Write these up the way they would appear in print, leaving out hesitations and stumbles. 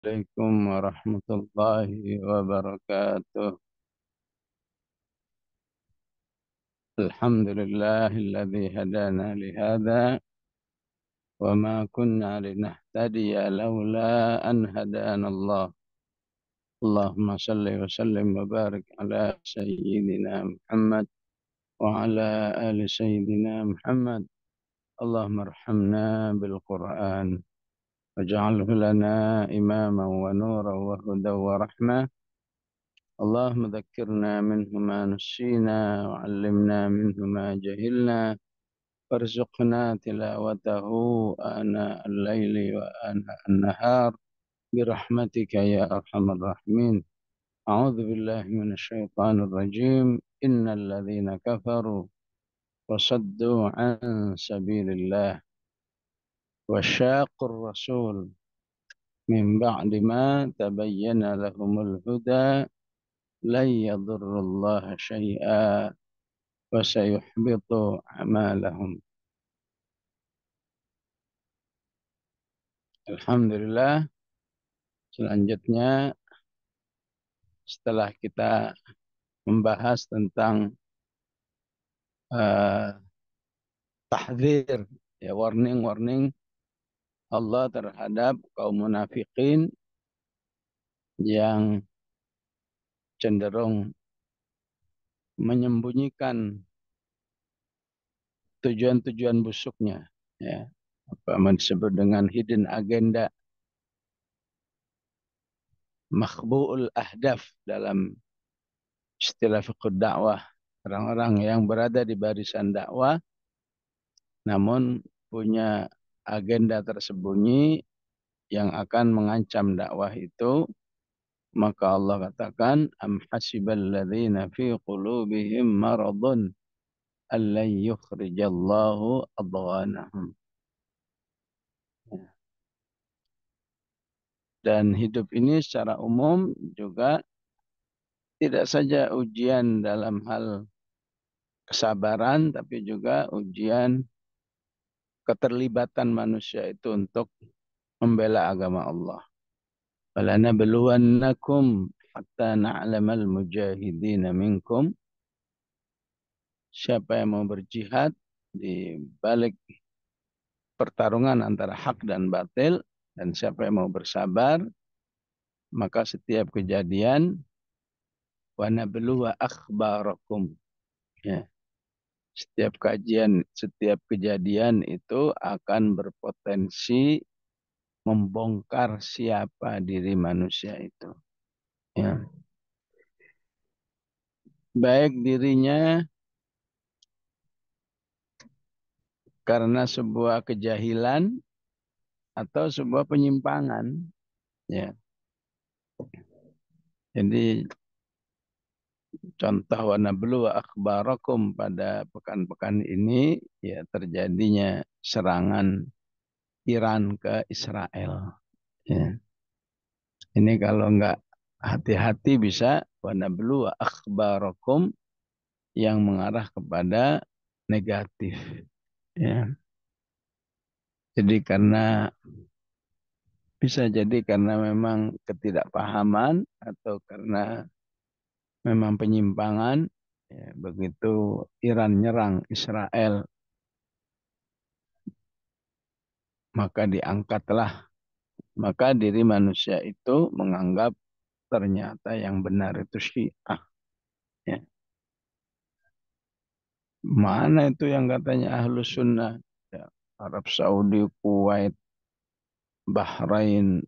عليكم ورحمة الله وبركاته. الحمد لله الذي هدانا لهذا وما كنا لنهتدي لولا أن هدانا الله. اللهم صل وسلم وبارك على سيدنا محمد وعلى آل سيدنا محمد. اللهم ارحمنا بالقرآن واجعله لنا إماما ونورا وهدى ورحمة. اللهم ذكرنا منه ما نسينا وعلمنا منه ما جهلنا وارزقنا تلاوته آناء الليل وآناء النهار برحمتك يا أرحم الراحمين. أعوذ بالله من الشيطان الرجيم. إن الذين كفروا وصدوا عن سبيل الله وشاقوا الرسول من بعد ما تبين لهم الهدى لن يضروا الله شيئا وسيحبط أعمالهم. Alhamdulillah, selanjutnya setelah kita membahas tentang uh, tahdzir, ya warning Allah terhadap kaum munafikin yang cenderung menyembunyikan tujuan-tujuan busuknya, ya apa yang disebut dengan hidden agenda, makhbu'ul ahdaf dalam istilah fiqh dakwah. Orang-orang yang berada di barisan dakwah namun punya agenda tersembunyi yang akan mengancam dakwah itu, maka Allah katakan am hasibal ladzina fi qulubihim maradun allan yukhrijallahu adghanahum. Dan hidup ini secara umum juga tidak saja ujian dalam hal kesabaran, tapi juga ujian keterlibatan manusia itu untuk membela agama Allah. Falanabluwannakum hatta na'lamal mujahidina minkum. Siapa yang mau berjihad di balik pertarungan antara hak dan batil, dan siapa yang mau bersabar, maka setiap kejadian wa nabluwa akhbarakum, ya, setiap kejadian itu akan berpotensi membongkar siapa diri manusia itu, ya. Baik dirinya karena sebuah kejahilan atau sebuah penyimpangan, ya. Jadi contoh wa nabluwa akhbarakum pada pekan-pekan ini, ya, terjadinya serangan Iran ke Israel, ya. Ini kalau enggak hati-hati bisa wa nabluwa akhbarakum yang mengarah kepada negatif, ya. Jadi bisa jadi karena memang ketidakpahaman atau karena memang penyimpangan, ya, begitu Iran nyerang Israel maka diri manusia itu menganggap ternyata yang benar itu Syiah, ya. Mana itu yang katanya Ahlus Sunnah, ya, Arab Saudi, Kuwait, Bahrain,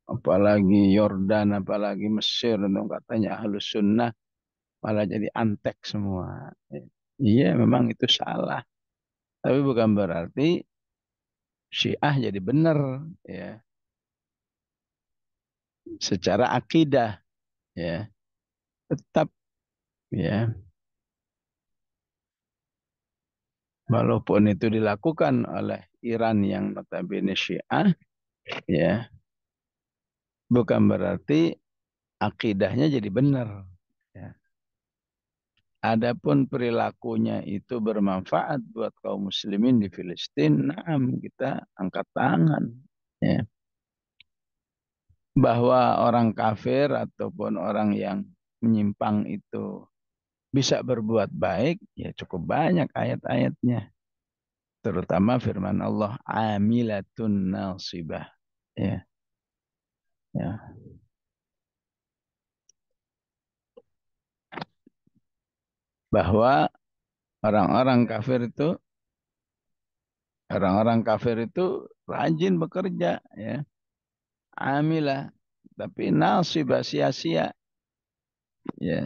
apalagi Yordan, apalagi Mesir, itu katanya Ahlus Sunnah, malah jadi antek semua. Iya, memang itu salah. Tapi bukan berarti Syiah jadi benar, ya. Secara akidah, ya, tetap, ya, walaupun itu dilakukan oleh Iran yang notabene Syiah, ya, bukan berarti akidahnya jadi benar, ya. Adapun perilakunya itu bermanfaat buat kaum muslimin di Filistin, nah kita angkat tangan, ya. bahwa orang kafir ataupun orang yang menyimpang itu bisa berbuat baik, ya cukup banyak ayat-ayatnya. Terutama firman Allah, amilatun nasibah. Ya, ya. Bahwa orang-orang kafir itu, orang-orang kafir itu rajin bekerja, ya. Amilah, tapi nasibah sia-sia, ya.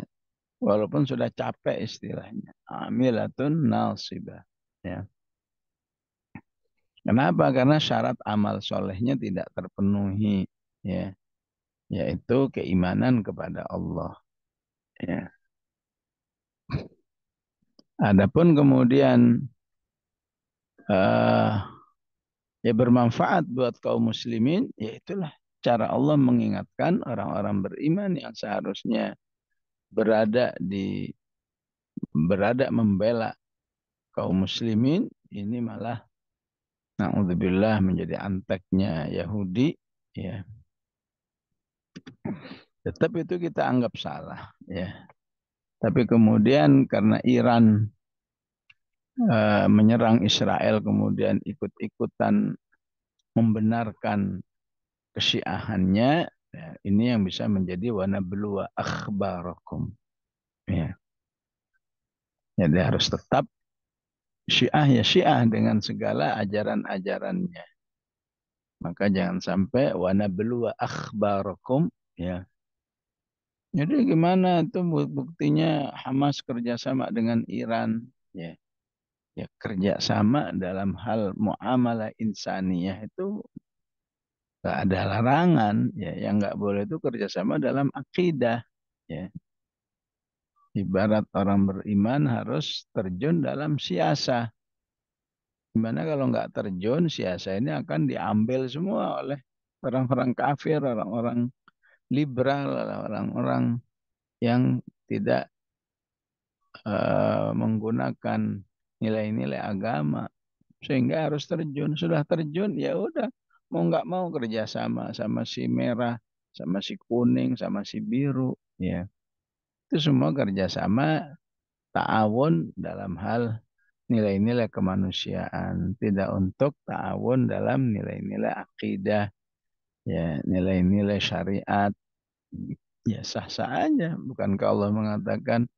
Walaupun sudah capek istilahnya. Amilatun nasibah. Ya. Kenapa? Karena syarat amal solehnya tidak terpenuhi, ya, yaitu keimanan kepada Allah. Ya. Adapun kemudian eh, ya bermanfaat buat kaum muslimin, ya itulah cara Allah mengingatkan orang-orang beriman yang seharusnya berada di berada membela kaum muslimin, ini malah naudzubillah menjadi anteknya Yahudi, ya. Tetap itu kita anggap salah, ya. Tapi kemudian karena Iran menyerang Israel kemudian ikut-ikutan membenarkan kesyiahannya, ya, ini yang bisa menjadi wana belua akhbarakum, ya. Jadi harus tetap syiah ya syiah dengan segala ajaran-ajarannya. Maka jangan sampai wana belua akhbarakum, ya. Jadi gimana itu buktinya Hamas kerjasama dengan Iran, ya. Ya kerjasama dalam hal muamalah insaniyah itu nggak ada larangan, ya. Yang nggak boleh itu kerjasama dalam akidah, ya. Ibarat orang beriman harus terjun dalam siasa. Gimana kalau nggak terjun, siasa ini akan diambil semua oleh orang-orang kafir, orang-orang liberal, orang-orang yang tidak menggunakan nilai-nilai agama. Sehingga harus terjun. Sudah terjun, ya udah. Mau nggak mau kerjasama sama si merah, sama si kuning, sama si biru. Ya, itu semua kerjasama ta'awun dalam hal nilai-nilai kemanusiaan, tidak untuk ta'awun dalam nilai-nilai akidah, ya, nilai-nilai syariat. Ya sah-sah aja. Bukankah Allah mengatakan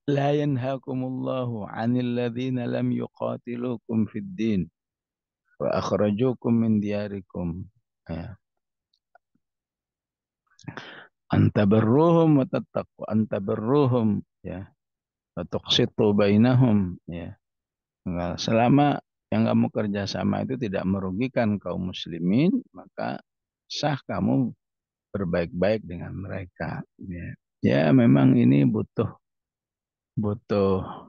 la yanhakumullahu 'anil ladzina lam yuqatilukum fid din wa akhrajukum min diyarikum, ya, antabarruhum wa tattaqu antabarruhum, ya, wa tuqsitu bainahum, ya. Nah, selama yang kamu kerjasama itu tidak merugikan kaum muslimin, maka sah kamu berbaik-baik dengan mereka. Ya, ya memang ini butuh butuh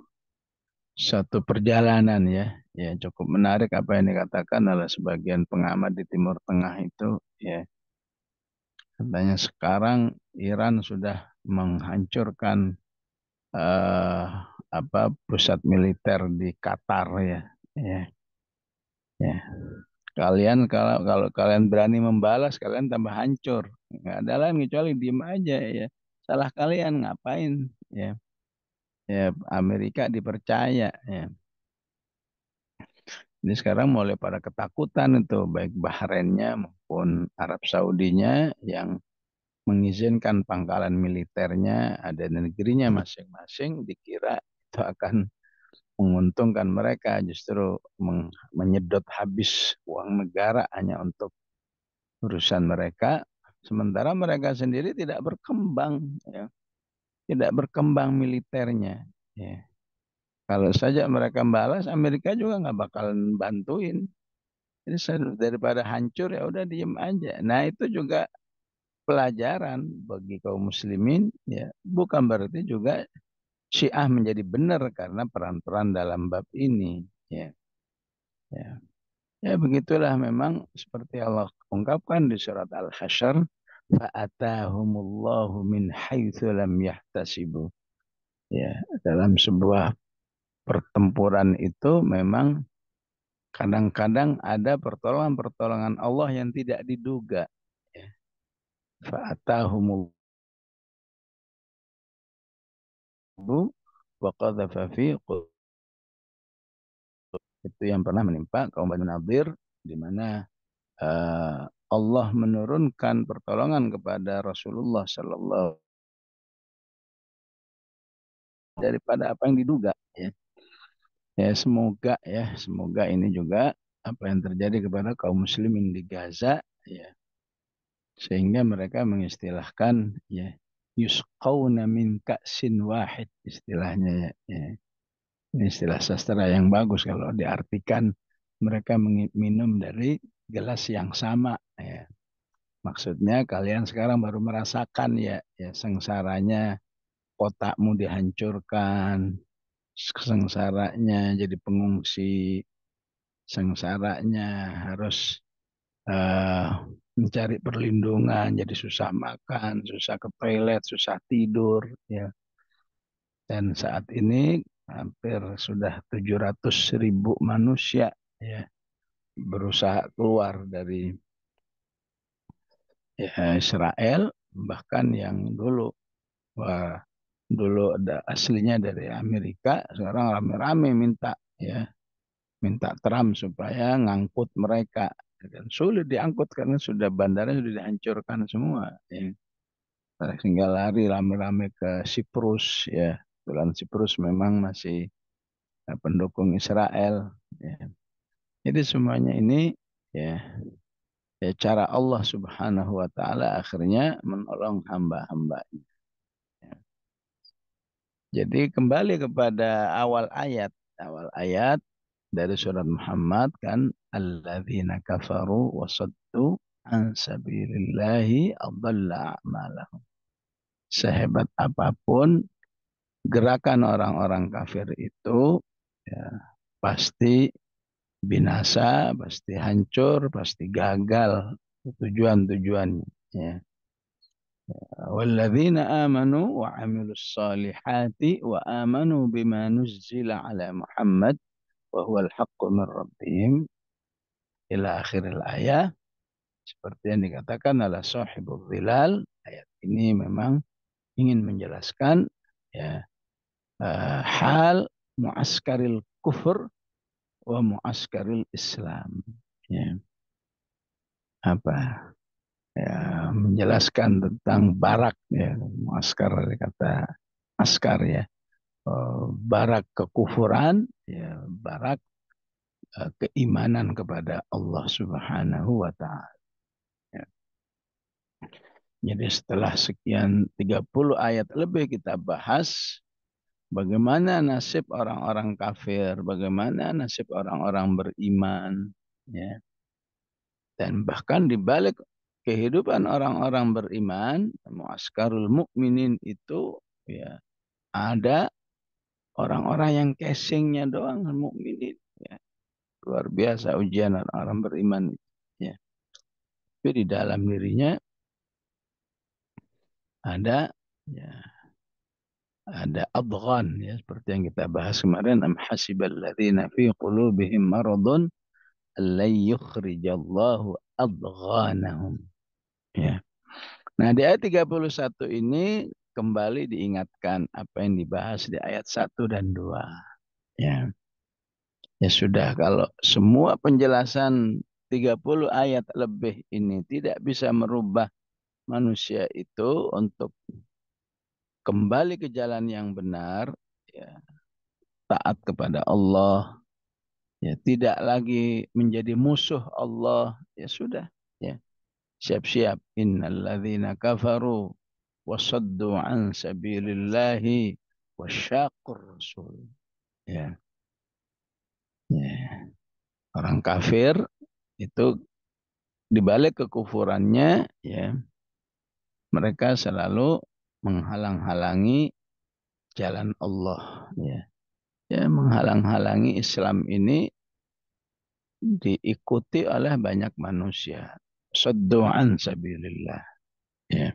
satu perjalanan, ya. Ya cukup menarik apa yang dikatakan oleh sebagian pengamat di Timur Tengah itu, ya. Katanya sekarang Iran sudah menghancurkan eh, apa pusat militer di Qatar, ya. Ya, ya. Kalian kalau kalian berani membalas, kalian tambah hancur. Nggak ada lain kecuali diem aja, ya. Salah kalian ngapain, ya. Ya Amerika dipercaya, ya. Ini sekarang mulai pada ketakutan itu baik Bahrainnya maupun Arab Saudinya yang mengizinkan pangkalan militernya ada di negerinya masing-masing, dikira itu akan menguntungkan mereka, justru menyedot habis uang negara hanya untuk urusan mereka, sementara mereka sendiri tidak berkembang, ya. Tidak berkembang militernya, ya. Kalau saja mereka balas, Amerika juga nggak bakalan bantuin. Jadi daripada hancur ya udah diem aja. Nah itu juga pelajaran bagi kaum muslimin, ya. Bukan berarti juga Syiah menjadi benar karena peran-peran dalam bab ini, ya. Ya. Ya begitulah memang seperti Allah ungkapkan di surat Al-Hasyr, fa'atahumullahu min haitsu lam yahtasibu. Ya, dalam sebuah pertempuran itu memang kadang-kadang ada pertolongan-pertolongan Allah yang tidak diduga. fa'atahumullahu wa qadhafa fi itu yang pernah menimpa kaum Bani Nadir, di mana eh, Allah menurunkan pertolongan kepada Rasulullah Sallallahu daripada apa yang diduga, ya. Ya semoga ini juga apa yang terjadi kepada kaum muslimin di Gaza, ya, sehingga mereka mengistilahkan, ya, yusqawna min ka'sin wahid istilahnya, ya, ya. Ini istilah sastra yang bagus kalau diartikan mereka minum dari gelas yang sama, ya. Maksudnya kalian sekarang baru merasakan, ya, ya, sengsaranya kotakmu dihancurkan, sengsaranya jadi pengungsi, sengsaranya harus eh, mencari perlindungan, jadi susah makan, susah ke toilet, susah tidur, ya. Dan saat ini hampir sudah 700.000 manusia, ya, berusaha keluar dari, ya, Israel, bahkan yang dulu, wah, dulu ada aslinya dari Amerika, sekarang rame-rame minta, ya, minta Trump supaya ngangkut mereka, dan sulit diangkut karena sudah bandara sudah dihancurkan semua, ya. Sehingga lari rame-rame ke Siprus, ya. Bulan Siprus memang masih pendukung Israel, ya. Jadi semuanya ini, ya, ya, cara Allah Subhanahu wa taala akhirnya menolong hamba-hambanya. Jadi kembali kepada awal ayat dari surat Muhammad kan, alladzina kafaru wa saddu an sabilillahi adalla a'malahum. Sehebat apapun gerakan orang-orang kafir itu, ya, pasti binasa, pasti hancur, pasti gagal tujuan-tujuannya, ya. والذين آمنوا وعملوا الصالحات وآمنوا بما نزل على محمد وهو الحق من ربهم ila akhiril ayat, seperti yang dikatakan oleh sahibul zilal. Ayat ini memang ingin menjelaskan, ya, hal muaskaril kufur wa muaskaril Islam, ya, apa, ya, menjelaskan tentang barak, ya, muaskar dari kata askar, ya. Barak kekufuran, ya, barak keimanan kepada Allah Subhanahu wa taala. Ya. Jadi setelah sekian 30 ayat lebih kita bahas bagaimana nasib orang-orang kafir, bagaimana nasib orang-orang beriman, ya. Dan bahkan di balik kehidupan orang-orang beriman, muaskarul mukminin itu, ya, ada orang-orang yang casingnya doang mukminin, ya. Luar biasa ujian orang-orang beriman, ya. Tapi di dalam dirinya ada, ya, ada adghan, ya, seperti yang kita bahas kemarin, am hasibal ladzina fi qulubihim maradun allay yukhrijallahu adghanahum, ya. Nah, di ayat 31 ini kembali diingatkan apa yang dibahas di ayat 1 dan 2, ya. Ya sudah, kalau semua penjelasan 30 ayat lebih ini tidak bisa merubah manusia itu untuk kembali ke jalan yang benar, ya, taat kepada Allah, ya, tidak lagi menjadi musuh Allah, ya sudah, ya, siap-siap, innalladzina kafaru wasaddu an sabilillahi wasyaqur rasul, ya, ya. Orang kafir itu dibalik kekufurannya, ya, mereka selalu menghalang-halangi jalan Allah, ya. Ya, menghalang-halangi Islam ini diikuti oleh banyak manusia. Saddu an sabilillah, ya.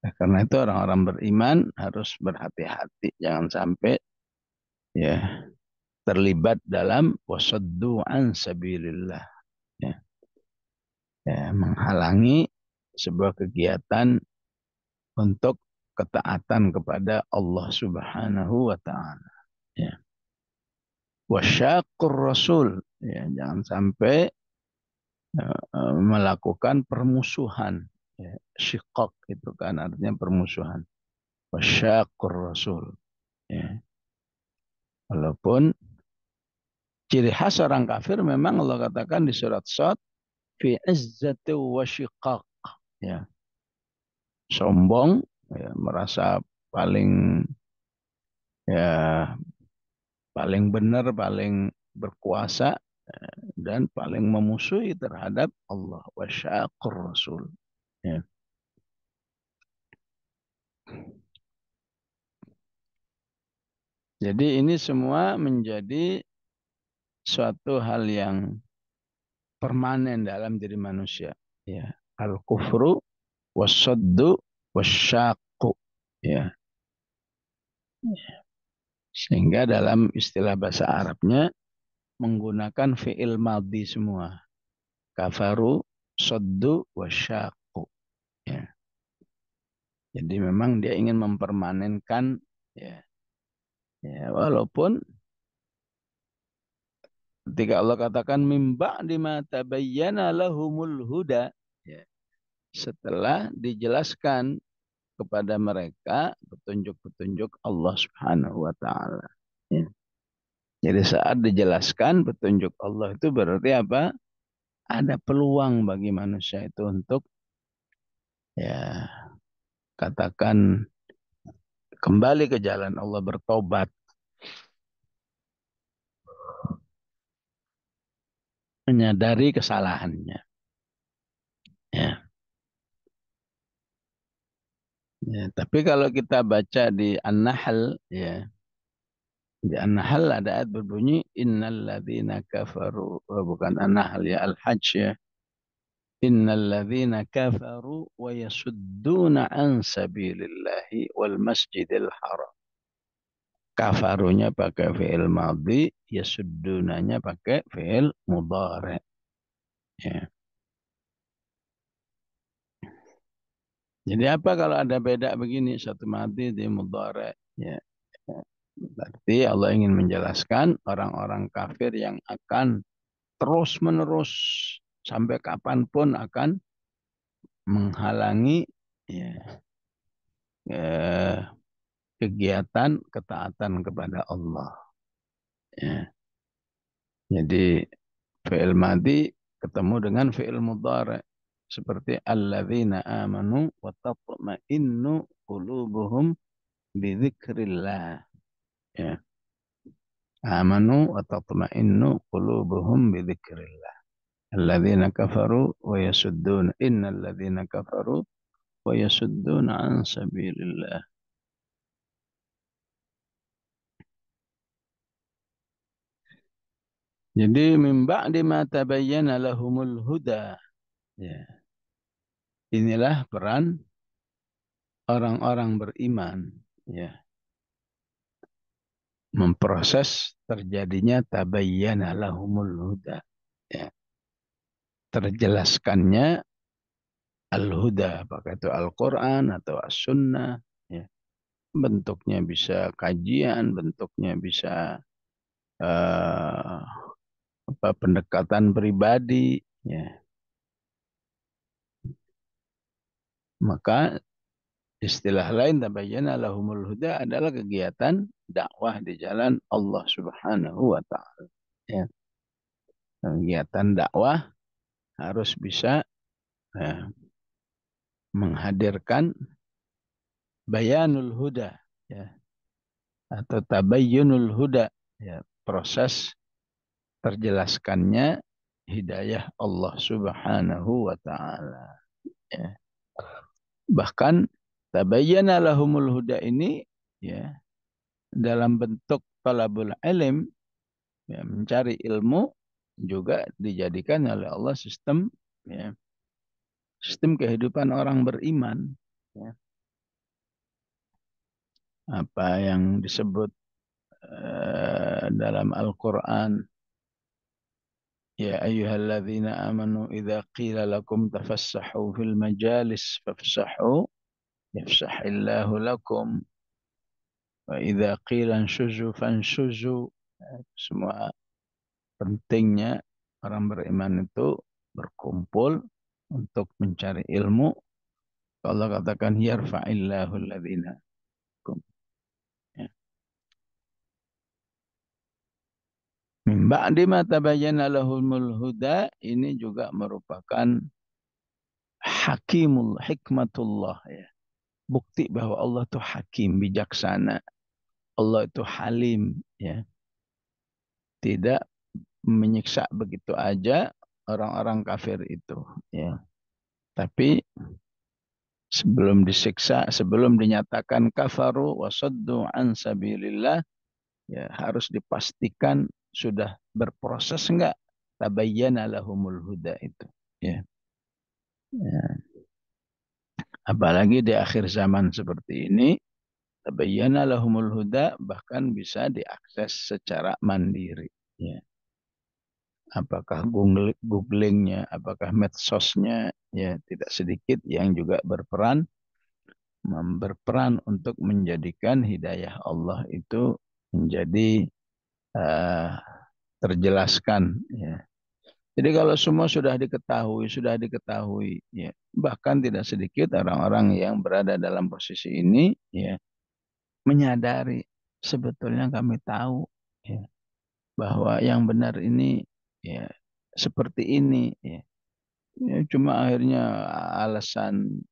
Nah, karena itu orang-orang beriman harus berhati-hati jangan sampai, ya, terlibat dalam wasaddu an sabilillah, ya. ya, menghalangi sebuah kegiatan untuk ketaatan kepada Allah Subhanahu wa taala. Ya. Wasyakur Rasul, ya, jangan sampai melakukan permusuhan. Ya. Syiqaq itu kan artinya permusuhan. Wasyakur Rasul. Ya. Walaupun ciri khas orang kafir memang Allah katakan di surat Shad fi izzati wa syiqaq. Ya. Sombong, ya, merasa paling ya paling benar, paling berkuasa dan paling memusuhi terhadap Allah wa syaqur Rasul. Ya. Jadi ini semua menjadi suatu hal yang permanen dalam diri manusia. Ya. Al-kufru wasaddu wasyaqqu. Ya. Sehingga dalam istilah bahasa Arabnya menggunakan fi'il madhi semua. Kafaru, saddu, wasyaqqu. Ya. Jadi memang dia ingin mempermanenkan, ya, ya, walaupun ketika Allah katakan mimba lima tabayyana lahumul huda, ya, setelah dijelaskan kepada mereka petunjuk-petunjuk Allah Subhanahu wa taala. Ya. Jadi saat dijelaskan petunjuk Allah itu berarti apa? Ada peluang bagi manusia itu untuk, ya, katakan kembali ke jalan Allah, bertobat, menyadari kesalahannya. Ya. Ya, tapi kalau kita baca di An-Nahl, ya, di An-Nahl ada ayat berbunyi innal ladzina kafaru, oh, bukan An-Nahl, ya, Al-Hajj, ya. Innal ladzina kafaru wa yasudduna an sabilillahi wal masjidil haram. Kafarunya pakai fi'il madhi, yasuddunanya pakai fi'il mudhari. Ya. Jadi apa kalau ada beda begini, satu madhi di mudhari, ya. Berarti Allah ingin menjelaskan orang-orang kafir yang akan terus-menerus sampai kapanpun akan menghalangi, ya, eh, kegiatan ketaatan kepada Allah. Ya. Jadi fi'il madhi ketemu dengan fi'il mudhari seperti alladzina amanu wa tatma'innu qulubuhum bi dzikrillah. Ya. Amanu wa tatma'innu qulubuhum bi dzikrillah. Alladzina kafaru wa yasuddun innal ladzina kafaru wa yasudduna an sabilillah. Jadi min ba'di ma tabayyana lahumul huda. Ya. Inilah peran orang-orang beriman, ya, memproses terjadinya tabayyana lahumul huda. Ya. Terjelaskannya al-huda, apakah itu Al-Quran atau As-Sunnah. Ya. Bentuknya bisa kajian, bentuknya bisa eh, apa, pendekatan pribadi. Ya. Maka istilah lain tabayyana lahumul huda adalah kegiatan dakwah di jalan Allah Subhanahu wa taala. Ya. Kegiatan dakwah harus bisa eh, menghadirkan bayanul huda, ya, atau tabayyunul huda, ya, proses terjelaskannya hidayah Allah Subhanahu wa taala, ya. Bahkan tabayyana lahumul huda ini, ya, dalam bentuk talabul ilm, ya, mencari ilmu juga dijadikan oleh Allah sistem, ya, sistem kehidupan orang beriman, ya. Apa yang disebut dalam Al-Quran Ya ayyuhalladzina amanu idza qila lakum tafassahu fil majalis fafsahu yafsahillahu lakum wa idza qila anshuzu fanshuzu. Semua pentingnya orang beriman itu berkumpul untuk mencari ilmu. Allah katakan yarfa'illahu alladzina. Ya. Min ba'di ma tabayyana lahumul huda, ini juga merupakan hikmatullah ya. Bukti bahwa Allah itu hakim, bijaksana. Allah itu halim ya. Tidak menyiksa begitu aja orang-orang kafir itu ya. Tapi sebelum disiksa, sebelum dinyatakan kafaru wasaddu an sabilillah, ya harus dipastikan sudah berproses enggak tabayyana lahumul huda itu ya. Ya. Apalagi di akhir zaman seperti ini tabayyana lahumul huda bahkan bisa diakses secara mandiri ya. Apakah googlingnya, apakah medsosnya, ya tidak sedikit yang juga berperan untuk menjadikan hidayah Allah itu menjadi uh, terjelaskan. Ya. Jadi kalau semua sudah diketahui, ya, bahkan tidak sedikit orang-orang yang berada dalam posisi ini, ya, menyadari sebetulnya kami tahu, ya, bahwa yang benar ini, ya, seperti ini, ya. Ya, cuma akhirnya alasan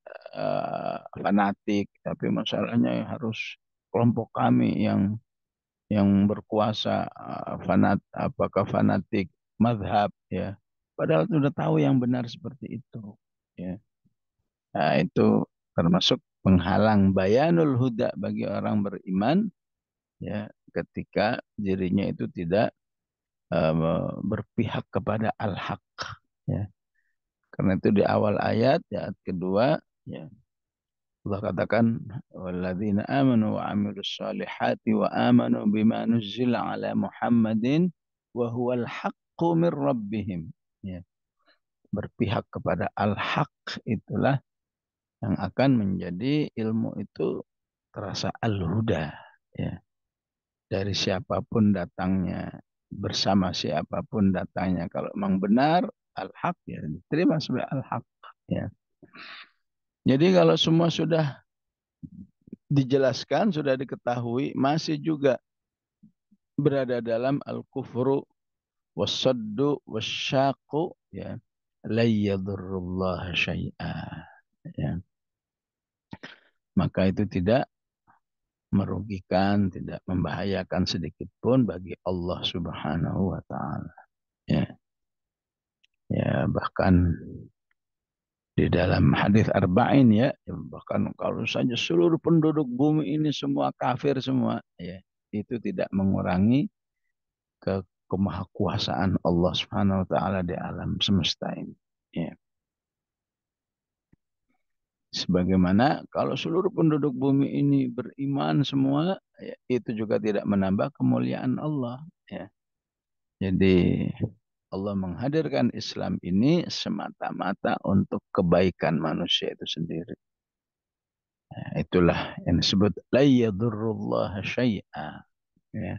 fanatik, tapi masalahnya harus kelompok kami yang berkuasa apakah fanatik madhab ya. Padahal sudah tahu yang benar seperti itu. Ya. Nah, itu termasuk penghalang bayanul huda bagi orang beriman ya ketika dirinya itu tidak berpihak kepada al-haq ya. Karena itu di awal ayat kedua ya Allah katakan walladzina amanu wa amilus salihati wa amanu bima nuzzila ala Muhammadin wa huwal haqqu mir rabbihim ya berpihak kepada al-haq itulah yang akan menjadi ilmu itu terasa al-huda ya dari siapapun datangnya bersama siapapun datangnya kalau memang benar al-haq ya diterima sebagai al-haq ya. Jadi kalau semua sudah dijelaskan, sudah diketahui, masih juga berada dalam al-kufru wasaddu wasyaqu ya la yadurrullah syai'a ya. Maka itu tidak merugikan, tidak membahayakan sedikit pun bagi Allah Subhanahu wa taala. Ya. Ya, bahkan di dalam hadis arba'in ya, bahkan kalau saja seluruh penduduk bumi ini semua kafir semua, ya, itu tidak mengurangi kemahakuasaan Allah Subhanahu wa taala di alam semesta ini. Ya. Sebagaimana kalau seluruh penduduk bumi ini beriman semua, ya, itu juga tidak menambah kemuliaan Allah. Ya. Jadi Allah menghadirkan Islam ini semata-mata untuk kebaikan manusia itu sendiri. Nah, itulah yang disebut la yadurrullah syai'a. Ya.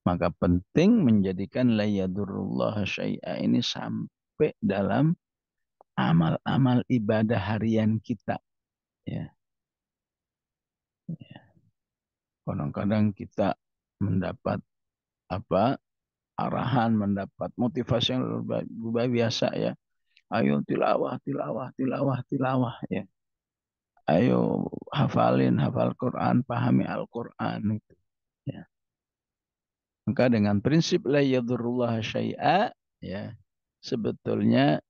Maka penting menjadikan la yadurrullah syai'a ini sampai dalam amal-amal ibadah harian kita. Ya. Kadang-kadang kita mendapat apa arahan, mendapat motivasi yang luar biasa ya. Ayo tilawah, tilawah, tilawah, tilawah ya. Ayo hafal Quran, pahami Al-Quran. Gitu. Ya. Maka dengan prinsip la yadurullah syai'a ya sebetulnya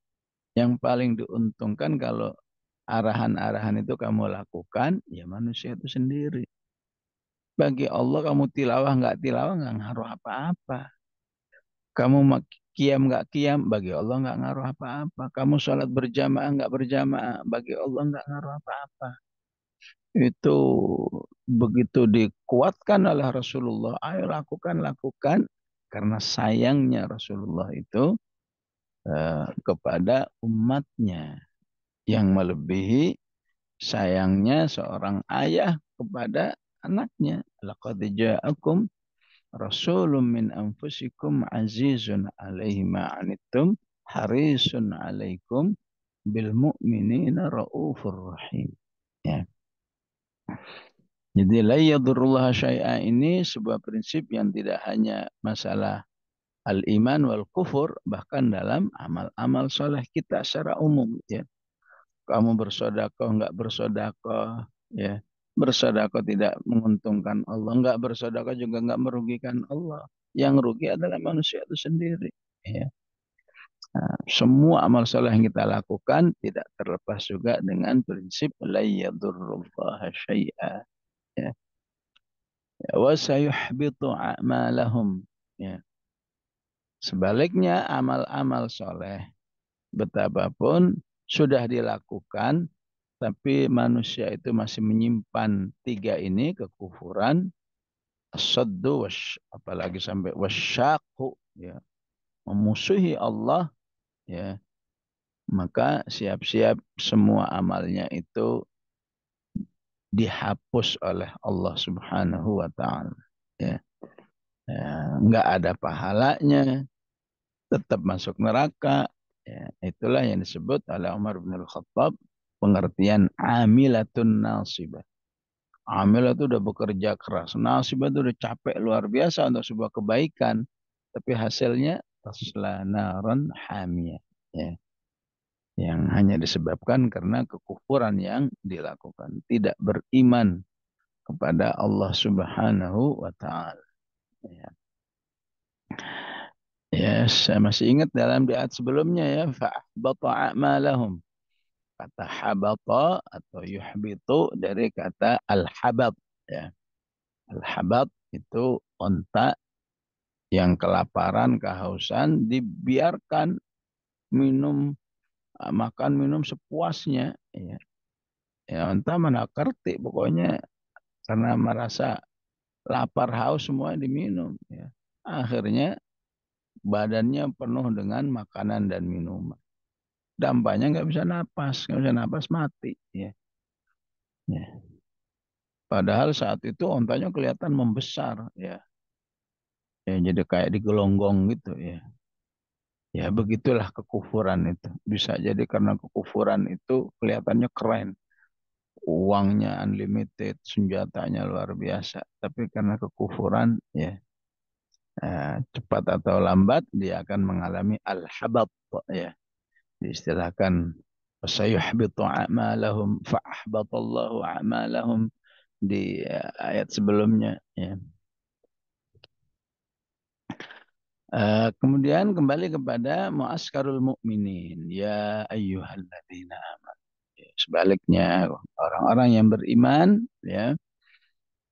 yang paling diuntungkan kalau arahan-arahan itu kamu lakukan ya manusia itu sendiri. Bagi Allah kamu tilawah nggak ngaruh apa-apa. Kamu kiam nggak kiam bagi Allah nggak ngaruh apa-apa. Kamu sholat berjamaah nggak berjamaah bagi Allah nggak ngaruh apa-apa. Itu begitu dikuatkan oleh Rasulullah, ayo lakukan, lakukan. Karena sayangnya Rasulullah itu kepada umatnya yang melebihi sayangnya seorang ayah kepada anaknya. Laqad ja'akum rasulun min anfusikum azizun alaihi ma anittum harisun alaikum bil mu'minina raufur rahim. Ya. Jadi la yadurullah syai'a ini sebuah prinsip yang tidak hanya masalah al-iman wal kufur, bahkan dalam amal-amal soleh kita secara umum. Ya. Kamu bersodakoh, enggak bersodakoh, ya. Bersodakoh tidak menguntungkan Allah, enggak bersodakoh juga enggak merugikan Allah. Yang rugi adalah manusia itu sendiri. Ya. Nah, semua amal soleh yang kita lakukan tidak terlepas juga dengan prinsip la yadurrullaha syai'a. Ya. Wa sayuhbitu a'malahum. Ya. Sebaliknya amal-amal soleh betapapun sudah dilakukan tapi manusia itu masih menyimpan tiga ini, kekufuran, asaddu, apalagi sampai wasyaku, ya, memusuhi Allah, ya, maka siap-siap semua amalnya itu dihapus oleh Allah Subhanahu wa taala. Ya. Ya, enggak ada pahalanya, tetap masuk neraka. Ya, itulah yang disebut oleh Umar bin Al-Khattab pengertian amilatun nasibah. Amil itu udah bekerja keras. Nasib itu udah capek luar biasa untuk sebuah kebaikan. Tapi hasilnya tasla naran hamiyah. Ya. Yang hanya disebabkan karena kekufuran yang dilakukan. Tidak beriman kepada Allah Subhanahu wa Ta'ala. Ya. Ya, saya masih ingat dalam di ayat sebelumnya ya. Fa'ahbata a'malahum. Kata habata atau yuhbitu dari kata al-habat. Ya. Al-habat itu onta yang kelaparan, kehausan, dibiarkan minum, makan minum sepuasnya. Ya, ya onta mana kerti pokoknya karena merasa lapar haus semua diminum. Ya. Akhirnya badannya penuh dengan makanan dan minuman. Dampaknya nggak bisa napas mati. Ya. Ya. Padahal saat itu ontanya kelihatan membesar. Ya. Ya, jadi kayak digelonggong gitu ya. Ya begitulah kekufuran itu. Bisa jadi karena kekufuran itu kelihatannya keren. Uangnya unlimited, senjatanya luar biasa. Tapi karena kekufuran ya cepat atau lambat dia akan mengalami al-habat ya. Diistilahkan sayuhbitu a'malahum fa'ahbatallahu a'malahum di ayat sebelumnya ya. Kemudian kembali kepada muaskarul mukminin ya ayyuhalladzina. Sebaliknya, orang-orang yang beriman, ya,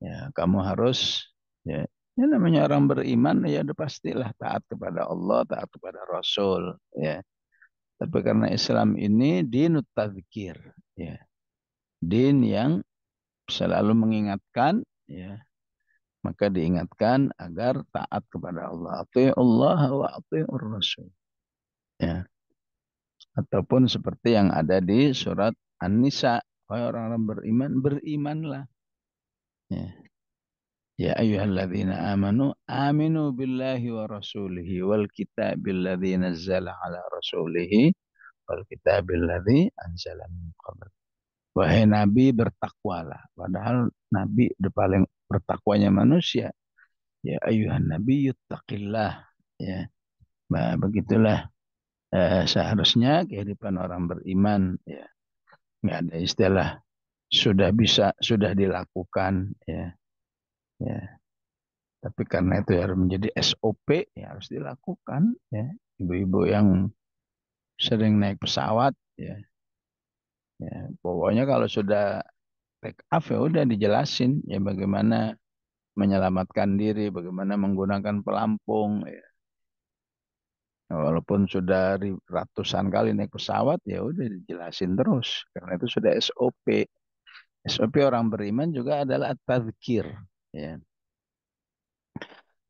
ya kamu harus, ya, ya namanya orang beriman, ya udah pastilah taat kepada Allah, taat kepada Rasul, ya. Tapi karena Islam ini dinut tadzkir, ya, din yang selalu mengingatkan, ya, maka diingatkan agar taat kepada Allah. Allah wa ati'ur Rasul, ya. Ataupun seperti yang ada di surat An-Nisa, orang-orang beriman, berimanlah. Ya. Ya ayyuhalladzina amanu aminu billahi wa rasulihi wal kitabil ladzi nazzala ala rasulihi wal kitabil ladzi anzala min qabl. Wahai Nabi bertakwalah. Padahal Nabi the paling bertakwanya manusia. Ya ayyuhan nabi yuttaqillah. Ya. Nah, begitulah seharusnya kehidupan orang beriman. Ya. Nggak ada istilah sudah bisa, sudah dilakukan. Ya. Ya. Tapi karena itu harus menjadi SOP, ya harus dilakukan. Ya. Ibu-ibu yang sering naik pesawat, ya, ya pokoknya kalau sudah take off ya udah dijelasin ya bagaimana menyelamatkan diri, bagaimana menggunakan pelampung. Ya. Walaupun sudah ratusan kali naik pesawat, ya udah dijelasin terus. Karena itu sudah SOP. SOP orang beriman juga adalah at-tadzkir. Ya.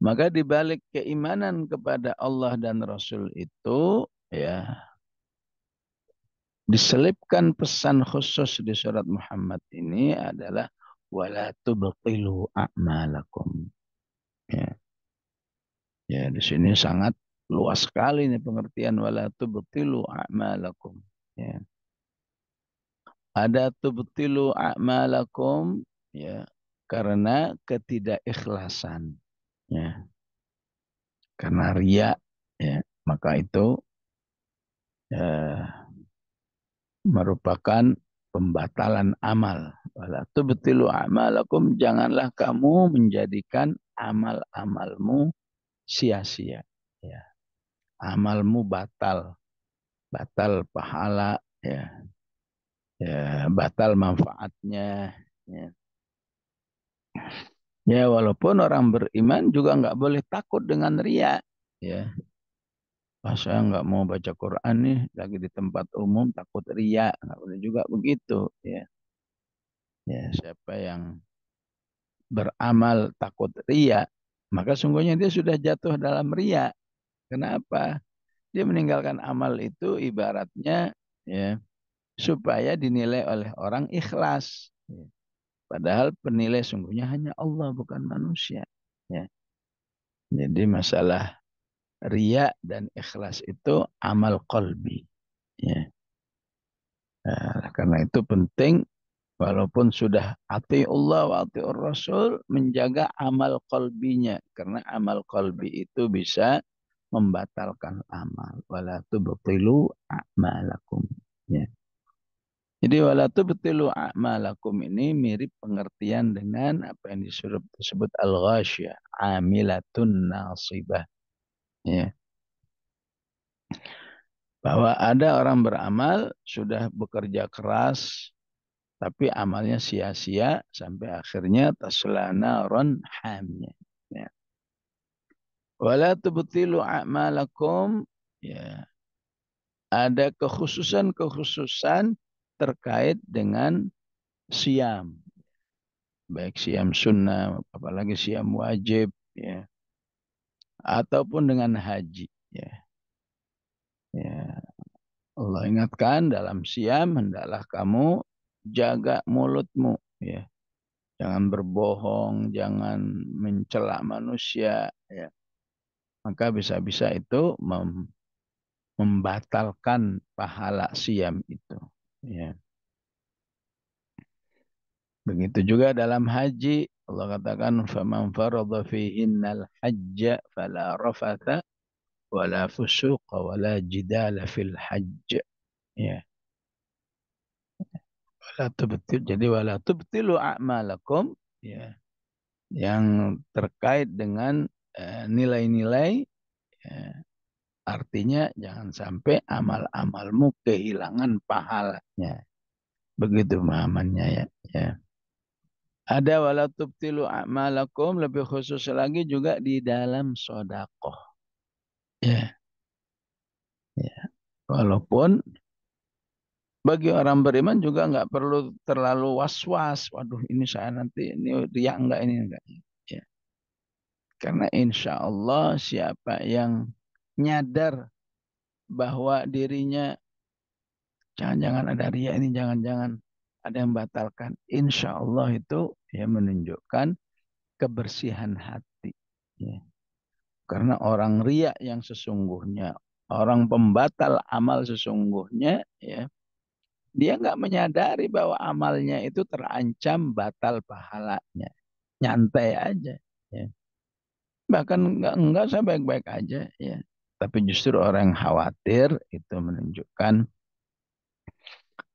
Maka di balik keimanan kepada Allah dan Rasul itu ya, diselipkan pesan khusus di surat Muhammad ini adalah wala tubtilu a'malakum. Ya, ya di sini sangat luas sekali nih pengertian wala tubtilu a'malakum. Ya. Ada tubtilu a'malakum ya karena ketidakikhlasan ya, karena riya ya, maka itu ya, merupakan pembatalan amal. Wala tubtilu a'malakum, janganlah kamu menjadikan amal-amalmu sia-sia. Ya. Amalmu batal, batal pahala, ya, ya batal manfaatnya. Ya. Ya walaupun orang beriman juga nggak boleh takut dengan ria. Ya, pas saya nggak mau baca Quran nih lagi di tempat umum takut ria, nggak boleh juga begitu. Ya, ya siapa yang beramal takut ria, maka sungguhnya dia sudah jatuh dalam ria. Kenapa? Dia meninggalkan amal itu ibaratnya ya supaya dinilai oleh orang ikhlas. Ya. Padahal penilai sungguhnya hanya Allah bukan manusia. Ya. Jadi masalah ria dan ikhlas itu amal qalbi. Ya. Nah, karena itu penting walaupun sudah atiullah wa atiur rasul menjaga amal qalbinya karena amal qalbi itu bisa membatalkan amal. Wala tubtilu a'malakum. Ya. Jadi wala tubtilu a'malakum ini mirip pengertian dengan apa yang disebut al-ghasyiyah, amilatun nasibah. Ya. Bahwa ada orang beramal sudah bekerja keras tapi amalnya sia-sia sampai akhirnya tasla naron hamnya. Ya. Wala tubtilu a'malakum ya. Ada kekhususan-kekhususan terkait dengan siam, baik siam sunnah apalagi siam wajib ya ataupun dengan haji ya. Ya, Allah ingatkan dalam siam hendaklah kamu jaga mulutmu ya. Jangan berbohong, jangan mencela manusia ya. Maka bisa-bisa itu membatalkan pahala siam itu ya. Begitu juga dalam haji Allah katakan faman faradha fihinnal hajja fala rafatha wala fusuqa wala jidala fil hajj ya. Wala tubtil, jadi wala tubtilu a'malakum ya, yang terkait dengan nilai-nilai ya, artinya jangan sampai amal-amalmu kehilangan pahalanya. Begitu pemahamannya ya. Ya. Ada wala tubtilu a'malakum lebih khusus lagi juga di dalam sodakoh. Ya, ya. Walaupun bagi orang beriman juga nggak perlu terlalu was-was. Waduh, ini saya nanti ini dia enggak ini enggak. Ya. Karena insya Allah siapa yang nyadar bahwa dirinya jangan-jangan ada ria ini, jangan-jangan ada yang batalkan. Insya Allah itu ya menunjukkan kebersihan hati. Ya. Karena orang ria yang sesungguhnya, orang pembatal amal sesungguhnya, ya dia nggak menyadari bahwa amalnya itu terancam batal pahalanya. Nyantai aja. Ya. Bahkan enggak saya baik-baik aja ya. Tapi justru orang yang khawatir itu menunjukkan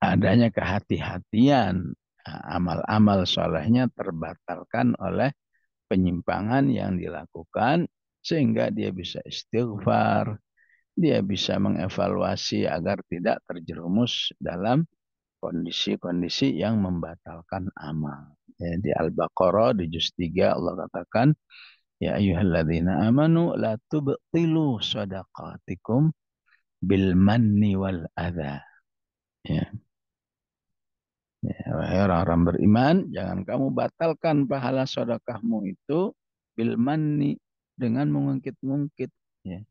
adanya kehati-hatian. Amal-amal solehnya terbatalkan oleh penyimpangan yang dilakukan sehingga dia bisa istighfar, dia bisa mengevaluasi agar tidak terjerumus dalam kondisi-kondisi yang membatalkan amal. Ya, di Al-Baqarah di juz 3 Allah katakan ya ayyuhalladzina amanu la tubtilu shadaqatikum bil manni wal adha. Ya, ya, wahai orang-orang beriman, jangan kamu batalkan pahala sedekahmu itu bil manni dengan mengungkit-ungkit. Ya.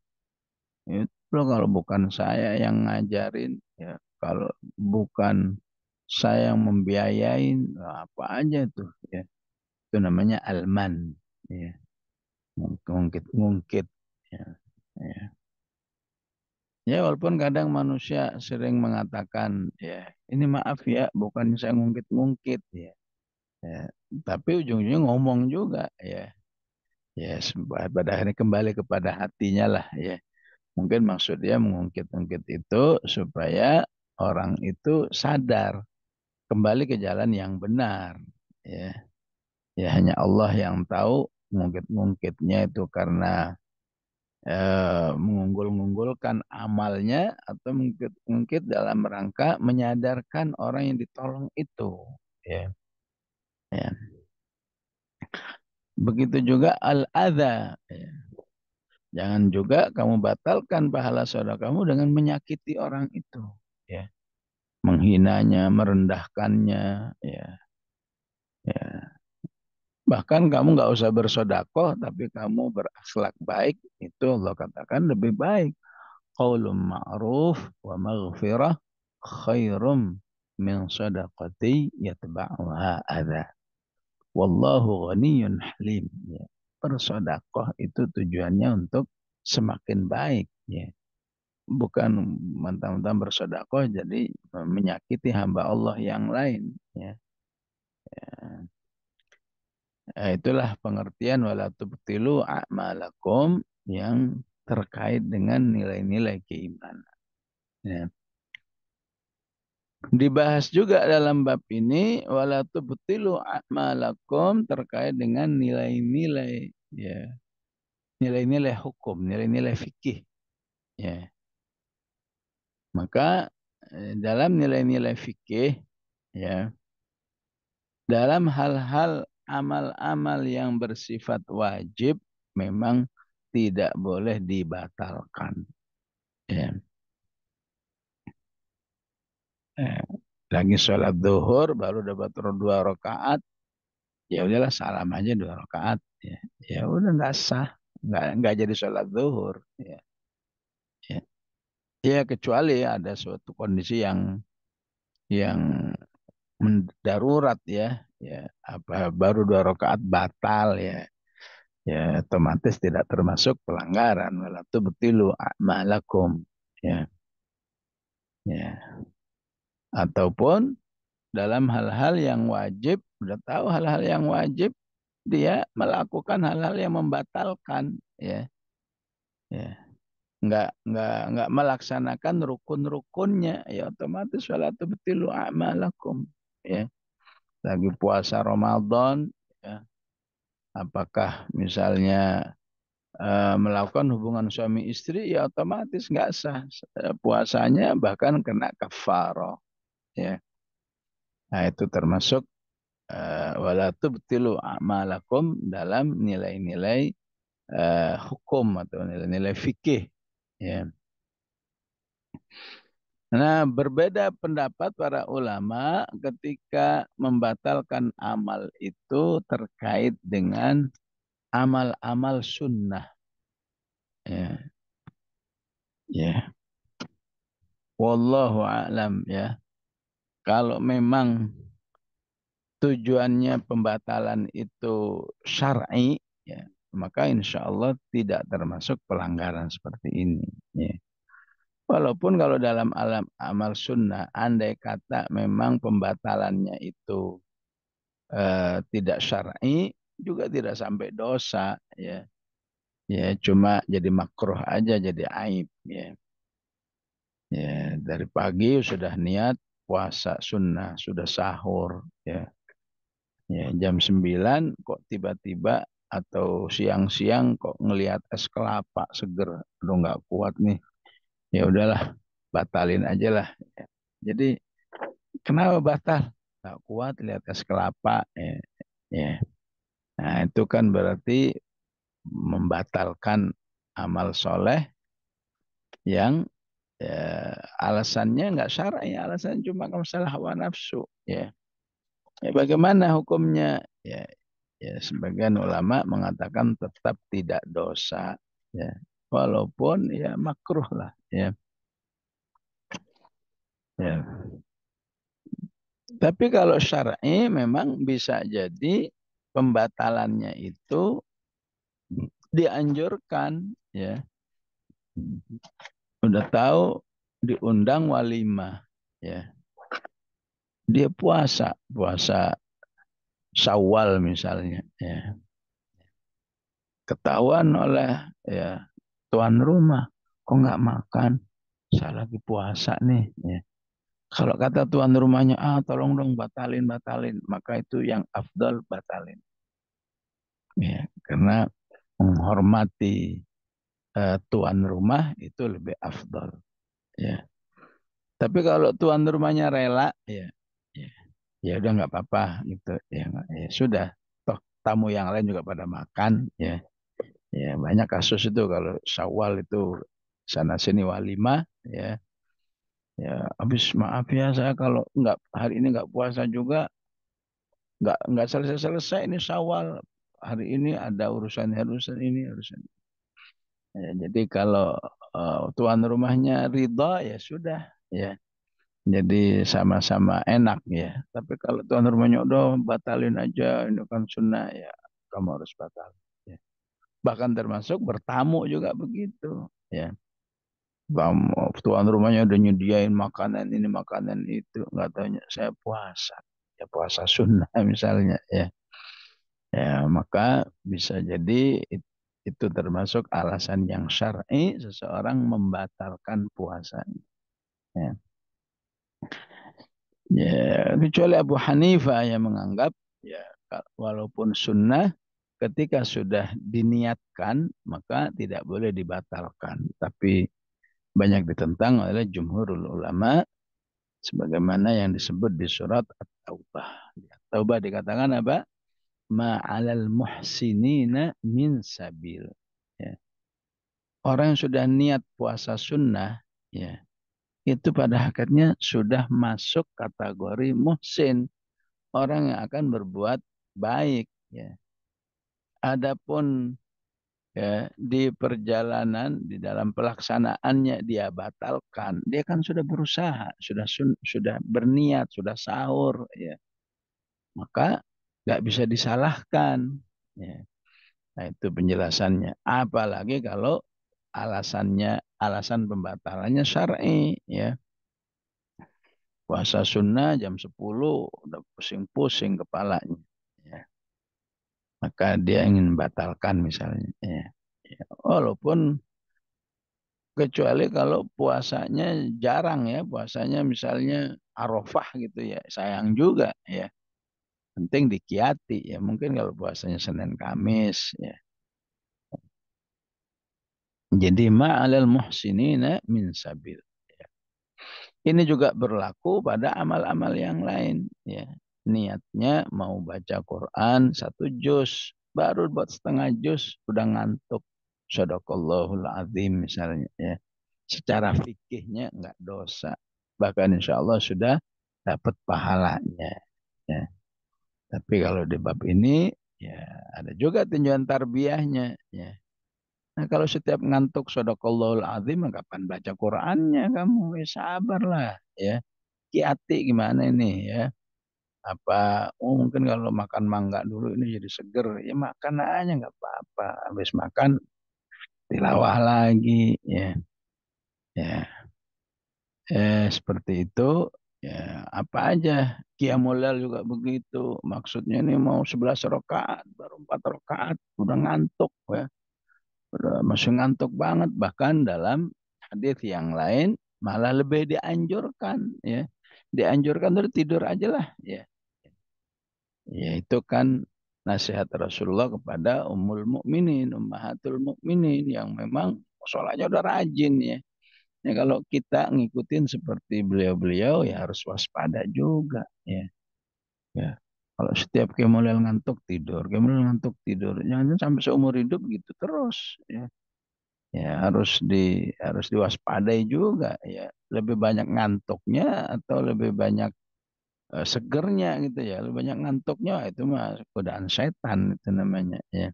Itu loh, kalau bukan saya yang ngajarin, ya kalau bukan saya yang membiayain, apa aja tuh, ya. Itu namanya alman, ya. Ngungkit-ngungkit, ya. Ya. Ya, walaupun kadang manusia sering mengatakan, ya ini maaf ya, bukan saya ngungkit-ngungkit, ya. Ya. Tapi ujung-ujungnya ngomong juga, ya. Ya, pada akhirnya kembali kepada hatinya lah, ya. Mungkin maksud dia mengungkit-ungkit itu supaya orang itu sadar kembali ke jalan yang benar. Ya, ya hanya Allah yang tahu mengungkit-ungkitnya itu karena mengunggul-unggulkan amalnya atau mengungkit dalam rangka menyadarkan orang yang ditolong itu. Ya, ya. Begitu juga al-adha. Ya. Jangan juga kamu batalkan pahala saudara kamu dengan menyakiti orang itu. Ya. Menghinanya, merendahkannya, ya, ya. Bahkan kamu nggak usah bersodakoh, tapi kamu berakhlak baik, itu Allah katakan lebih baik. Qaulun ma'ruf wa maghfirah khairum min sadaqati yatba'uha adha. Wallahu ghaniyun halim. Ya. Bersodakoh itu tujuannya untuk semakin baik. Ya. Bukan mentang-mentang bersodakoh jadi menyakiti hamba Allah yang lain. Ya. Itulah pengertian wala tubtilu a'malakum yang terkait dengan nilai-nilai keimanan. Ya. Dibahas juga dalam bab ini wala tubtilu a'malakum terkait dengan nilai-nilai, ya, nilai-nilai hukum, nilai-nilai fikih, ya. Maka dalam nilai-nilai fikih, ya, dalam hal-hal amal-amal yang bersifat wajib memang tidak boleh dibatalkan. Ya. Eh, Lagi sholat zuhur baru dapat 2 rakaat, ya udahlah salam aja 2 rakaat. Ya, ya udah nggak sah, nggak jadi sholat zuhur. Ya, ya. Ya kecuali ada suatu kondisi yang mendarurat, ya, ya apa baru 2 rakaat batal, ya. Ya otomatis tidak termasuk pelanggaran wala tubtilu a'malakum, ya, ya. Ataupun dalam hal-hal yang wajib, udah tahu hal-hal yang wajib, dia melakukan hal-hal yang membatalkan, ya, ya. Nggak melaksanakan rukun-rukunnya, ya otomatis wala tubtilu a'malakum, ya. Lagi puasa Ramadan, ya, apakah misalnya melakukan hubungan suami istri, ya otomatis nggak sah. Puasanya bahkan kena kafarah, ya. Nah itu termasuk wala tubtilu a'malakum dalam nilai-nilai hukum atau nilai-nilai fikih, ya. Nah, berbeda pendapat para ulama ketika membatalkan amal itu terkait dengan amal-amal sunnah, ya. Ya, wallahu a'lam, ya. Kalau memang tujuannya pembatalan itu syar'i, ya, maka insya Allah tidak termasuk pelanggaran seperti ini. Ya. Walaupun kalau dalam alam amal sunnah, andai kata memang pembatalannya itu tidak syar'i, juga tidak sampai dosa, ya. Ya, cuma jadi makruh aja, jadi aib, ya. Ya, dari pagi sudah niat puasa sunnah, sudah sahur, ya. Ya, jam 9 kok tiba-tiba atau siang-siang kok ngelihat es kelapa seger. Aduh nggak kuat nih. Ya udahlah, batalin aja lah. Ya. Jadi kenapa batal? Nggak kuat lihat es kelapa. Ya. Ya. Nah itu kan berarti membatalkan amal soleh yang alasannya nggak syar'i, alasannya cuma masalah hawa nafsu. Ya. Ya, bagaimana hukumnya? Ya, ya, sebagian ulama mengatakan tetap tidak dosa. Ya. walaupun ya makruh lah ya. Ya. Tapi kalau syar'i memang bisa jadi pembatalannya itu dianjurkan ya. Udah tahu diundang walimah ya. Dia puasa, puasa Syawal misalnya ya. Ketahuan oleh ya tuan rumah, kok nggak makan? Saya lagi puasa nih ya. Kalau kata tuan rumahnya, ah tolong dong batalin, batalin. Maka itu yang afdal batalin. Ya, karena menghormati tuan rumah itu lebih afdal. Ya. Tapi kalau tuan rumahnya rela, ya, ya udah nggak apa-apa gitu. Ya, ya sudah. Toh tamu yang lain juga pada makan. Ya, ya banyak kasus itu kalau Syawal itu sana sini walimah. Ya, ya. Habis maaf ya saya kalau nggak hari ini nggak puasa juga, nggak selesai-selesai ini Syawal. Hari ini ada urusan ini, urusan. Ya, jadi kalau tuan rumahnya ridha ya sudah ya. Jadi sama-sama enak ya. Tapi kalau tuan rumahnya udah batalin aja, ini kan sunnah ya, kamu harus batal. Ya. Bahkan termasuk bertamu juga begitu. Ya, kamu tuan rumahnya udah nyediain makanan ini makanan itu, nggak taunya saya puasa, ya puasa sunnah misalnya ya. Ya maka bisa jadi itu termasuk alasan yang syar'i seseorang membatalkan puasanya. Ya. Ya, kecuali Abu Hanifah yang menganggap ya walaupun sunnah ketika sudah diniatkan maka tidak boleh dibatalkan. Tapi banyak ditentang oleh jumhurul ulama sebagaimana yang disebut di surat At-Taubah. Di At-Taubah dikatakan apa? Ma'alal muhsinina min sabil. Ya. Orang yang sudah niat puasa sunnah ya, itu pada hakikatnya sudah masuk kategori muhsin, orang yang akan berbuat baik ya. Adapun ya di perjalanan di dalam pelaksanaannya dia batalkan, dia kan sudah berusaha, sudah berniat, sudah sahur ya. Maka nggak bisa disalahkan ya. Nah, itu penjelasannya. Apalagi kalau alasan pembatalannya syar'i ya. Puasa sunnah jam 10 udah pusing-pusing kepalanya. Ya. Maka dia ingin membatalkan misalnya. Ya. Ya. Walaupun kecuali kalau puasanya jarang ya, puasanya misalnya Arafah gitu ya, sayang juga ya. Penting dikiati ya. Mungkin kalau puasanya Senin Kamis ya. Jadi ma'alal muhsinina min sabil. Ya. Ini juga berlaku pada amal-amal yang lain ya. Niatnya mau baca Quran 1 juz, baru buat setengah juz udah ngantuk. Sadaqallahul azim misalnya ya. Secara fikihnya enggak dosa. Bahkan insya Allah sudah dapat pahalanya. Ya. Tapi kalau di bab ini ya ada juga tinjauan tarbiyahnya. Ya. Nah kalau setiap ngantuk sadaqallahul azim, kapan baca Qurannya kamu? Ya sabarlah ya. Kiati gimana ini ya? Apa mungkin kalau makan mangga dulu ini jadi seger, ya makan aja nggak apa-apa. Habis makan tilawah lagi ya. Ya, seperti itu ya apa aja. Qiyamul Lail juga begitu. Maksudnya ini mau 11 rakaat, baru 4 rakaat udah ngantuk ya. Udah masih ngantuk banget, bahkan dalam hadis yang lain malah lebih dianjurkan ya. Dianjurkan tuh tidur aja lah ya. Ya itu kan nasihat Rasulullah kepada Ummul Mukminin, Ummahatul Mukminin yang memang sholatnya udah rajin ya. Ya kalau kita ngikutin seperti beliau-beliau ya harus waspada juga ya. Ya. Kalau setiap kemulai ngantuk tidur, kemulai ngantuk tidur, jangan sampai seumur hidup gitu terus ya. Ya harus diwaspadai juga ya. Lebih banyak ngantuknya atau lebih banyak segernya gitu ya. Lebih banyak ngantuknya itu mah godaan setan itu namanya ya.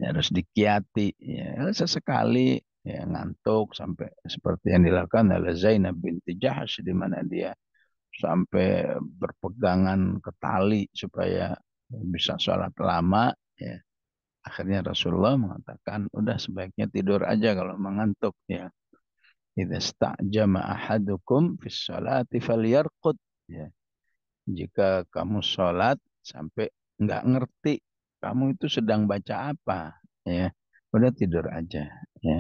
Ya, harus dikiati ya sesekali ya ngantuk sampai seperti yang dilakukan oleh Zainab binti Jahsy di mana dia sampai berpegangan ke tali supaya bisa sholat lama ya. Akhirnya Rasulullah mengatakan udah sebaiknya tidur aja kalau mengantuk ya. Idza sta'jama ahadukum fis sholati falyarqud ya. Jika kamu sholat sampai nggak ngerti kamu itu sedang baca apa ya, udah tidur aja ya.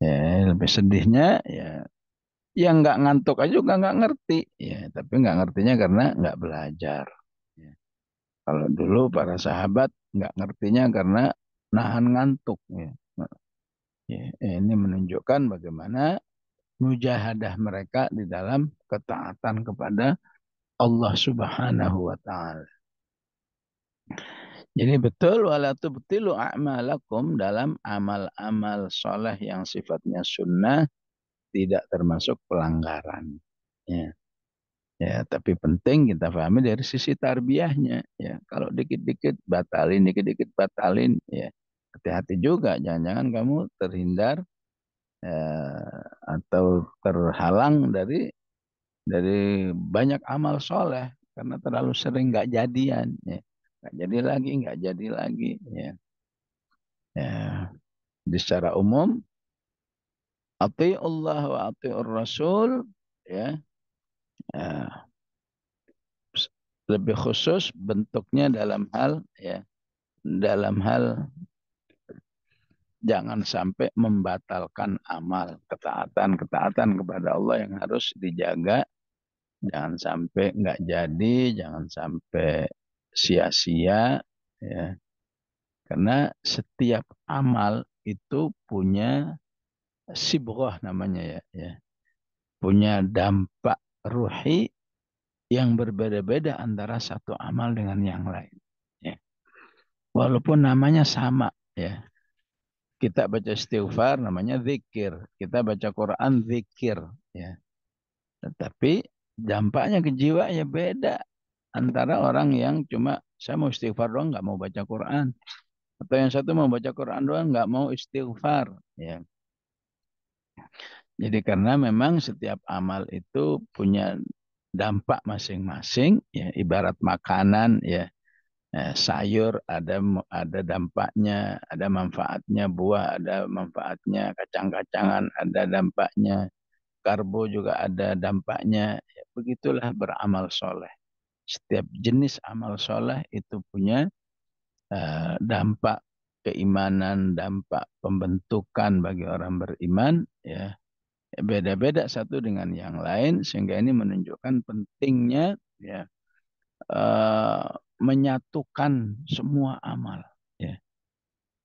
Ya lebih sedihnya ya yang nggak ngantuk aja juga nggak ngerti ya, tapi nggak ngertinya karena nggak belajar ya. Kalau dulu para sahabat nggak ngertinya karena nahan ngantuk ya. Ya, ini menunjukkan bagaimana mujahadah mereka di dalam ketaatan kepada Allah Subhanahu wa taala. Jadi betul wala tubtilu a'malakum dalam amal-amal soleh yang sifatnya sunnah tidak termasuk pelanggaran. Ya. Ya, tapi penting kita pahami dari sisi tarbiyahnya. Ya, kalau dikit-dikit batalin, dikit-dikit batalin, ya hati-hati juga. Jangan-jangan kamu terhindar atau terhalang dari banyak amal soleh karena terlalu sering nggak jadian. Ya. Nggak jadi lagi, nggak jadi lagi. Ya. Ya. Jadi secara umum, Allah wa ati'ur rasul, ya, ya, lebih khusus bentuknya dalam hal jangan sampai membatalkan amal ketaatan kepada Allah yang harus dijaga, jangan sampai nggak jadi, jangan sampai sia-sia ya, karena setiap amal itu punya sibghah namanya ya, punya dampak ruhi yang berbeda-beda antara satu amal dengan yang lain ya. Walaupun namanya sama ya. Kita baca istighfar namanya zikir. Kita baca Quran zikir. Ya. Tetapi dampaknya ke jiwa ya beda. Antara orang yang cuma saya mau istighfar doang nggak mau baca Quran. Atau yang satu mau baca Quran doang nggak mau istighfar. Ya. Jadi karena memang setiap amal itu punya dampak masing-masing. Ya. Ibarat makanan ya. Sayur ada dampaknya, ada manfaatnya, buah ada manfaatnya, kacang-kacangan ada dampaknya, karbo juga ada dampaknya. Ya, begitulah beramal soleh. Setiap jenis amal soleh itu punya dampak keimanan, dampak pembentukan bagi orang beriman. Ya, beda-beda satu dengan yang lain, sehingga ini menunjukkan pentingnya ya eh, menyatukan semua amal. Ya,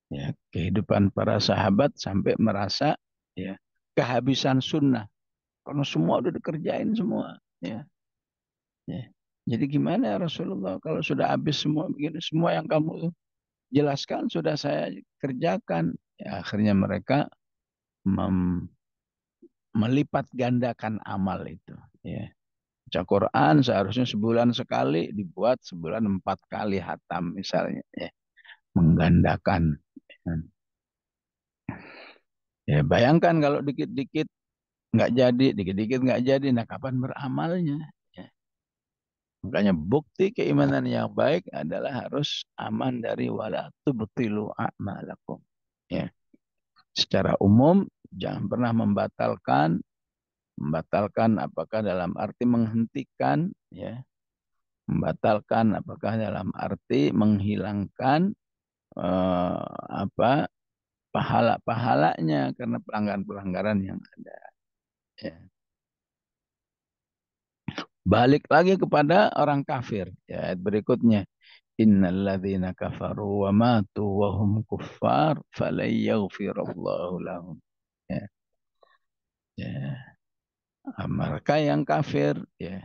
ya, kehidupan para sahabat sampai merasa ya kehabisan sunnah karena semua udah dikerjain semua. Ya, ya. Jadi gimana ya Rasulullah kalau sudah habis semua begini, semua yang kamu jelaskan sudah saya kerjakan. Ya, akhirnya mereka mem- melipat gandakan amal itu. Ya. Baca Quran seharusnya sebulan sekali dibuat sebulan 4 kali hatam misalnya. Ya. Menggandakan. Ya, bayangkan kalau dikit-dikit nggak jadi, dikit-dikit nggak jadi, nah kapan beramalnya? Ya. Makanya bukti keimanan yang baik adalah harus aman dari wala tubtilu a'malakum. Ya. Secara umum jangan pernah membatalkan apakah dalam arti menghentikan, ya, membatalkan apakah dalam arti menghilangkan eh, apa pahala-pahalanya karena pelanggaran-pelanggaran yang ada. Ya. Balik lagi kepada orang kafir. Ya, ayat berikutnya. Innalladzina kafaru wa matu wa hum kuffar falan yaghfirallahu lahum. Ya, ya. Mereka yang kafir ya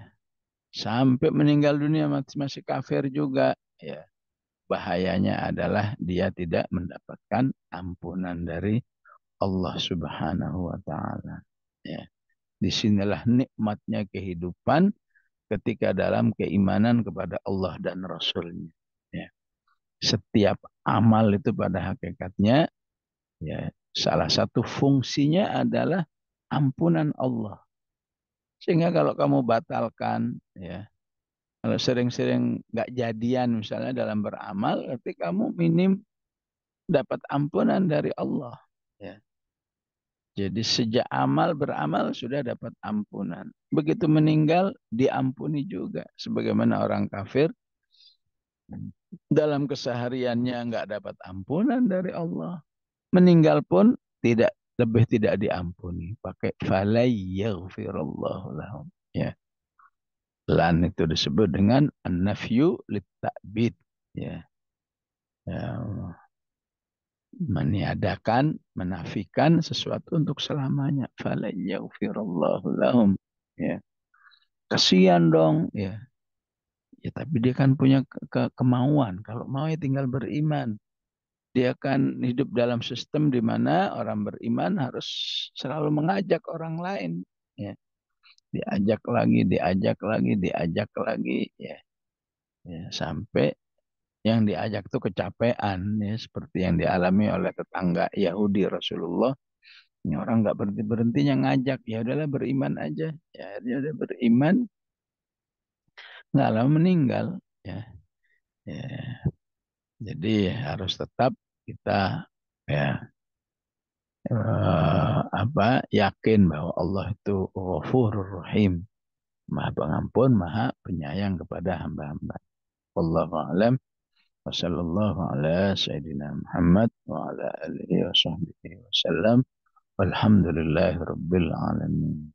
sampai meninggal dunia masih kafir juga ya. Bahayanya adalah dia tidak mendapatkan ampunan dari Allah Subhanahu wa taala. Ya. Disinilah nikmatnya kehidupan ketika dalam keimanan kepada Allah dan Rasulnya. Ya. setiap amal itu pada hakikatnya ya salah satu fungsinya adalah ampunan Allah. Sehingga kalau kamu batalkan ya, kalau sering-sering nggak jadian misalnya dalam beramal, berarti kamu minim dapat ampunan dari Allah. Ya. Jadi sejak amal beramal sudah dapat ampunan. Begitu meninggal diampuni juga. Sebagaimana orang kafir dalam kesehariannya nggak dapat ampunan dari Allah. Meninggal pun tidak lebih tidak diampuni. Pakai falayyaghfirallahu lahum. Ya. Lan itu disebut dengan an-nafyu lit-ta'bid. Ya. Ya. Meniadakan, menafikan sesuatu untuk selamanya. Falayyaghfirallahu lahum. Ya. Kasihan dong. Ya. Ya, tapi dia kan punya kemauan. Kalau mau ya tinggal beriman. Dia akan hidup dalam sistem di mana orang beriman harus selalu mengajak orang lain. Ya. Diajak lagi, diajak lagi, diajak lagi. Ya. Ya. Sampai yang diajak tuh kecapean. Ya. Seperti yang dialami oleh tetangga Yahudi Rasulullah. Ini orang nggak berhenti-berhentinya ngajak. Ya udahlah beriman aja. Ya, dia udah beriman. Nggak lama meninggal. Ya. Ya. Jadi harus tetap kita ya apa yakin bahwa Allah itu Ghafurur Rahim, Maha Pengampun, Maha Penyayang kepada hamba-hamba. Wallahu a'lam. Wassallallahu ala Sayyidina Muhammad wa ala alihi wa sahbihi wasallam. Walhamdulillahi Rabbil Alamin.